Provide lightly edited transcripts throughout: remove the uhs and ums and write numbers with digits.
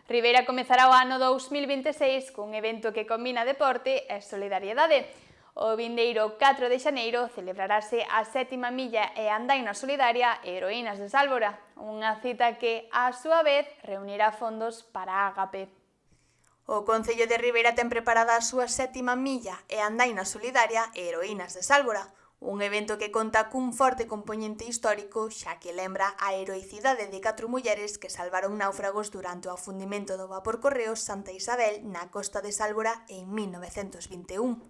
Ribeira comezará o ano 2026 cun evento que combina deporte e solidariedade. O vindeiro 4 de xaneiro celebrarase a 7ª milla e andaina solidaria Heroínas de Sálvora, unha cita que, á súa vez, reunirá fondos para Ágape. O Concello de Ribeira ten preparada a súa 7ª milla e andaina solidaria Heroínas de Sálvora, un evento que conta cun forte compoñente histórico xa que lembra a heroicidade de 4 mulleres que salvaron náufragos durante o afundimento do vapor Correos Santa Isabel na costa de Sálvora en 1921.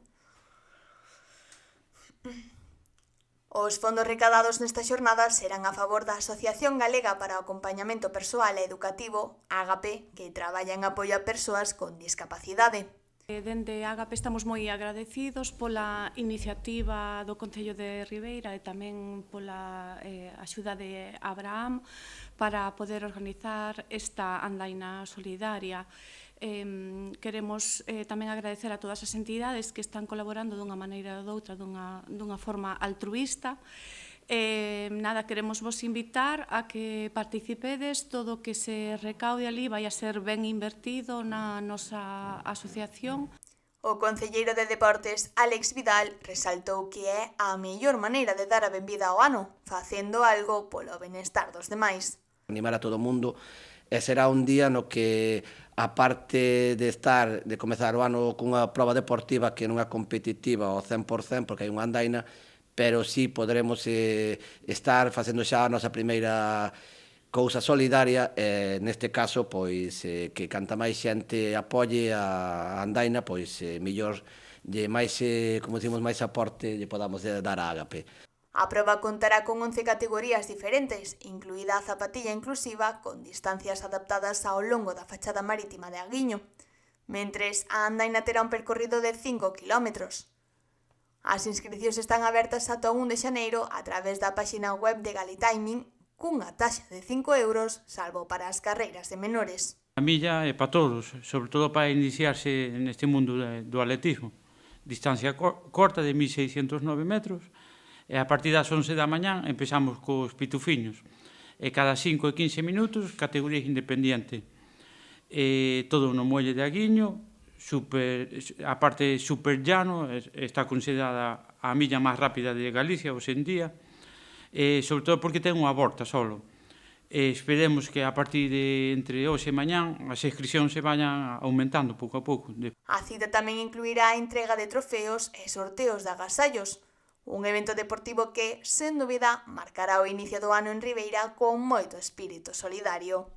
Os fondos recadados nesta xornada serán a favor da Asociación Galega para o Acompañamento Persoal e Educativo, Ágape, que traballa en apoio a persoas con discapacidade. Dende Ágape estamos moi agradecidos pola iniciativa do Concello de Ribeira e tamén pola axuda de Abraham para poder organizar esta andaina solidaria. Queremos tamén agradecer a todas as entidades que están colaborando dunha maneira ou doutra, dunha forma altruísta. Queremos vos invitar a que participedes. Todo o que se recaude ali vai a ser ben invertido na nosa asociación. O concelleiro de Deportes, Álex Vidal, resaltou que é a mellor maneira de dar a benvida ao ano, facendo algo polo benestar dos demais. Animar a todo o mundo, e será un día no que, a parte de comezar o ano cunha proba deportiva que non é competitiva ao 100%, porque hai unha andaina, pero sí podremos estar facendo xa a nosa primeira cousa solidaria, neste caso, pois, que canta máis xente apoie a andaina, pois, mellor, máis, como dicimos, máis aporte lle podamos dar a Ágape. A proba contará con 11 categorías diferentes, incluída a zapatilla inclusiva con distancias adaptadas ao longo da fachada marítima de Aguiño, mentres a andaina terá un percorrido de 5 kilómetros. As inscricións están abertas ata o 1 de xaneiro a través da páxina web de Galitiming cunha taxa de 5 euros, salvo para as carreiras de menores. A milla é para todos, sobre todo para iniciarse neste mundo do atletismo. Distancia corta de 1609 metros e a partir das 11 da mañán empezamos cos pitufiños. E cada 5 e 15 minutos, categoría independiente. Todo no muelle de Aguiño, a parte super llano, está considerada a milla máis rápida de Galicia hoxe en día, sobre todo porque ten unha volta solo. Esperemos que a partir de entre hoxe e mañán as inscripcións se vayan aumentando pouco a pouco. A cita tamén incluirá a entrega de trofeos e sorteos de agasallos, un evento deportivo que, sen dúbida, marcará o inicio do ano en Ribeira con moito espírito solidario.